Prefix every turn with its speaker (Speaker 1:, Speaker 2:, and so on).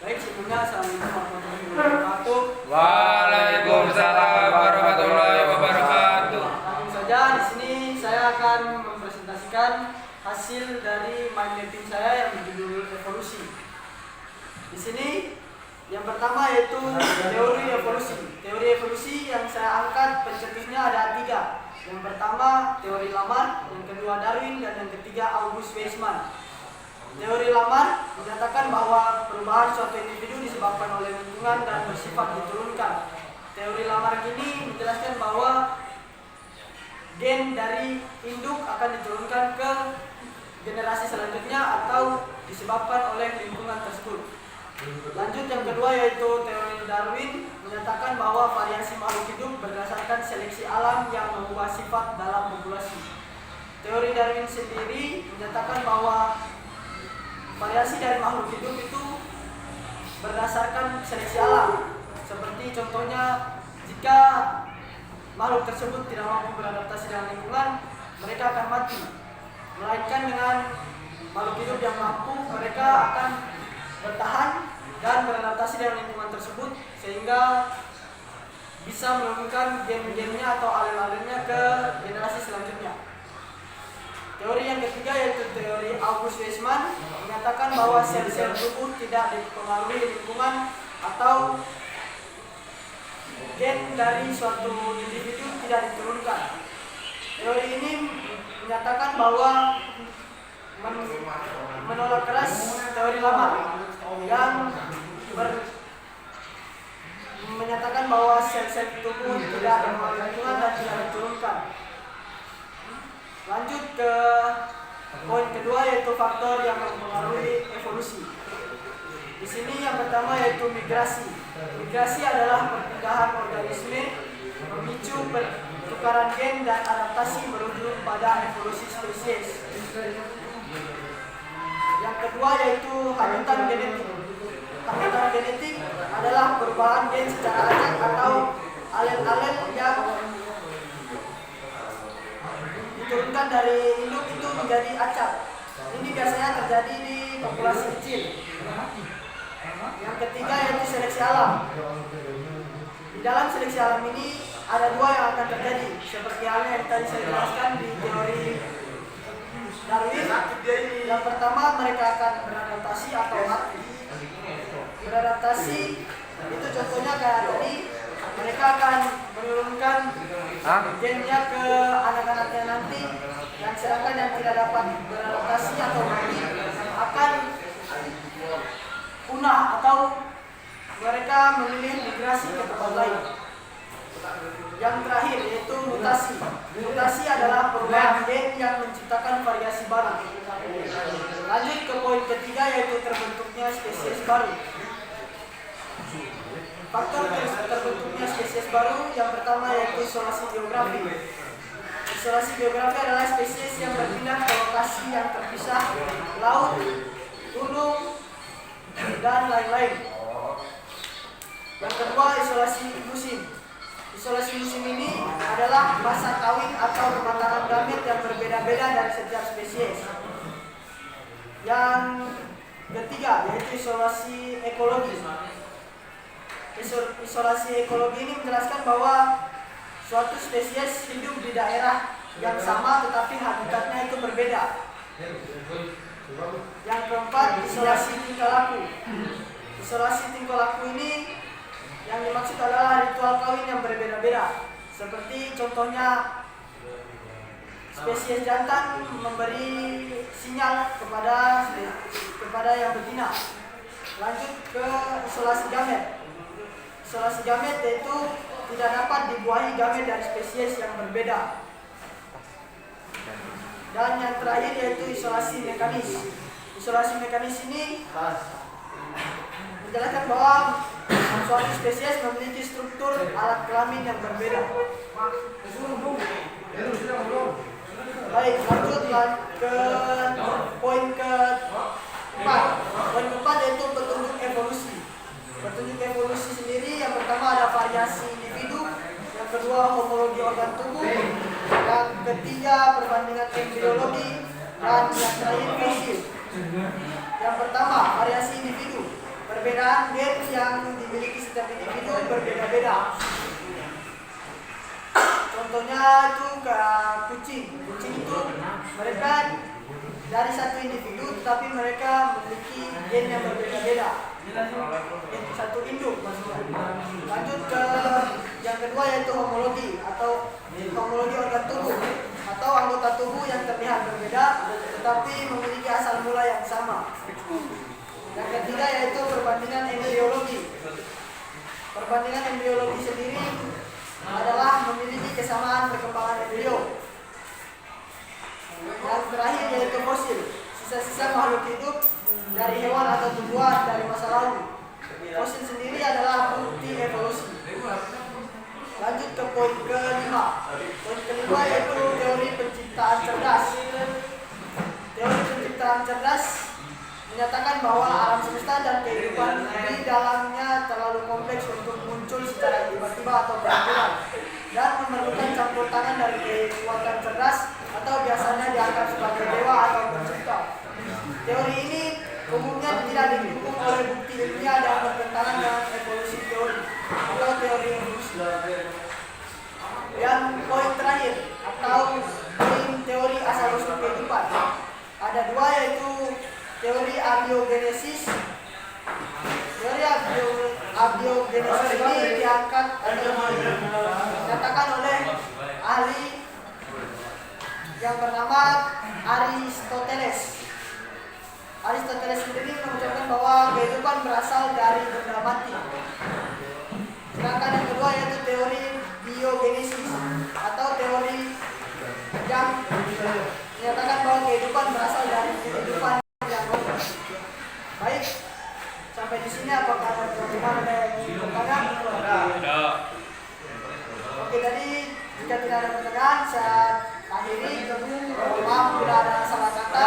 Speaker 1: Baik, sebelumnya assalamualaikum warahmatullahi wabarakatuh.
Speaker 2: Waalaikumsalam warahmatullahi wabarakatuh.
Speaker 1: Langsung saja di sini saya akan mempresentasikan hasil dari mind mapping saya yang berjudul evolusi. Di sini yang pertama yaitu teori evolusi. Teori evolusi yang saya angkat pencetusnya ada 3. Yang pertama teori Lamarck, yang kedua Darwin, dan yang ketiga August Weismann. Teori Lamarck menyatakan bahwa perubahan suatu individu disebabkan oleh lingkungan dan bersifat diturunkan. Teori Lamarck ini menjelaskan bahwa gen dari induk akan diturunkan ke generasi selanjutnya atau disebabkan oleh lingkungan tersebut. Lanjut yang kedua yaitu teori Darwin menyatakan bahwa variasi makhluk hidup berdasarkan seleksi alam yang mengubah sifat dalam populasi. Teori Darwin sendiri menyatakan bahwa variasi dari makhluk hidup itu berdasarkan seleksi alam. Seperti contohnya jika makhluk tersebut tidak mampu beradaptasi dengan lingkungan, mereka akan mati. Melainkan dengan makhluk hidup yang mampu, mereka akan bertahan dan beradaptasi dengan lingkungan tersebut sehingga bisa menurunkan gen-gennya atau alel-alelnya ke generasi selanjutnya. Teori yang ketiga yaitu teori August Weismann menyatakan bahwa sel-sel tubuh tidak dipengaruhi lingkungan atau gen dari suatu individu tidak diturunkan. Teori ini menyatakan bahwa menolak keras teori Lamarck yang menyatakan bahwa sel-sel tubuh tidak dipengaruhi lingkungan dan tidak diturunkan. Lanjut ke poin kedua yaitu faktor yang mempengaruhi evolusi. Di sini yang pertama yaitu migrasi. Migrasi adalah perpindahan organisme memicu pertukaran gen dan adaptasi merujuk pada evolusi spesies. Yang kedua yaitu hanyutan genetik. Hanyutan genetik adalah perubahan gen secara acak atau alel-alel yang diturunkan dari induk itu menjadi acak. Ini biasanya terjadi di populasi kecil. Yang ketiga yaitu seleksi alam. Di dalam seleksi alam ini ada 2 yang akan terjadi, seperti halnya yang tadi saya jelaskan di teori Darwin. Yang pertama mereka akan beradaptasi atau mati. Beradaptasi itu contohnya kayak tadi, mereka akan menurunkan gennya ke anak-anaknya nanti, dan sedangkan yang tidak dapat beradaptasi atau mati akan punah atau mereka memilih migrasi ke tempat lain. Yang terakhir yaitu mutasi. Mutasi adalah perubahan gen yang menciptakan variasi baru. Lanjut ke poin ketiga yaitu terbentuknya spesies baru. Faktor terbentuknya spesies baru yang pertama yaitu isolasi geografi. Isolasi geografi adalah spesies yang berpindah ke lokasi yang terpisah, laut, gunung, dan lain-lain. Yang kedua isolasi musim. Isolasi musim ini adalah masa kawin atau pematangan gamet yang berbeda-beda dari setiap spesies. Yang ketiga yaitu isolasi ekologi. Isolasi ekologi ini menjelaskan bahwa suatu spesies hidup di daerah yang sama tetapi habitatnya itu berbeda. Yang keempat isolasi tingkah laku. Isolasi tingkah laku ini yang dimaksud adalah ritual kawin yang berbeda-beda. Seperti contohnya spesies jantan memberi sinyal kepada yang betina. Lanjut ke isolasi gamet. Isolasi gamet yaitu tidak dapat dibuahi gamet dari spesies yang berbeda. Dan yang terakhir yaitu isolasi mekanis. Isolasi mekanis ini menjelaskan bahwa suatu spesies memiliki struktur alat kelamin yang berbeda. Baik, lanjut ke poin keempat. Poin keempat yaitu petunjuk evolusi. Petunjuk evolusi sendiri yang pertama ada variasi individu, yang kedua homologi organ tubuh, yang ketiga perbandingan embriologi, dan yang terakhir fosil. Yang pertama variasi individu. perbedaan gen yang dimiliki setiap individu berbeda-beda. Contohnya itu ke kucing. Kucing itu mereka dari satu individu, tetapi mereka memiliki gen yang berbeda-beda. Satu induk maksudnya. Lanjut ke yang kedua yaitu homologi atau homologi organ tubuh atau anggota tubuh yang terlihat berbeda tetapi memiliki asal mula yang sama. Yang ketiga yaitu perbandingan embriologi. Perbandingan embriologi sendiri adalah memiliki kesamaan perkembangan embrio. Yang terakhir yaitu fosil, sisa-sisa makhluk hidup dari hewan atau tumbuhan dari masa lalu. Fosil sendiri adalah bukti evolusi. Lanjut ke poin kelima. Poin kelima yaitu teori penciptaan cerdas. Teori penciptaan cerdas menyatakan bahwa alam semesta dan kehidupan di dalamnya terlalu kompleks untuk muncul secara tiba-tiba atau berulang dan memerlukan campur tangan dari kekuatan cerdas atau biasanya dianggap sebagai dewa atau pencipta. Teori ini umumnya tidak didukung oleh bukti ilmiah dan bertentangan dengan evolusi teori atau teori evolusi. Yang poin terakhir atau poin teori asal-usul kehidupan ada dua yaitu teori abiogenesis. Teori abiogenesis ini diangkat atau dinyatakan oleh ahli yang bernama Aristoteles. Aristoteles sendiri mengucapkan bahwa kehidupan berasal dari benda mati. Sedangkan yang kedua yaitu teori biogenesis atau teori yang menyatakan bahwa kehidupan berasal dari kehidupan yang hidup. Baik, sampai di sini apakah ada teman-teman yang ingin bertanya? Oke, tadi jika tidak ada pertanyaan, saya akhiri. Maaf bila ada salah kata.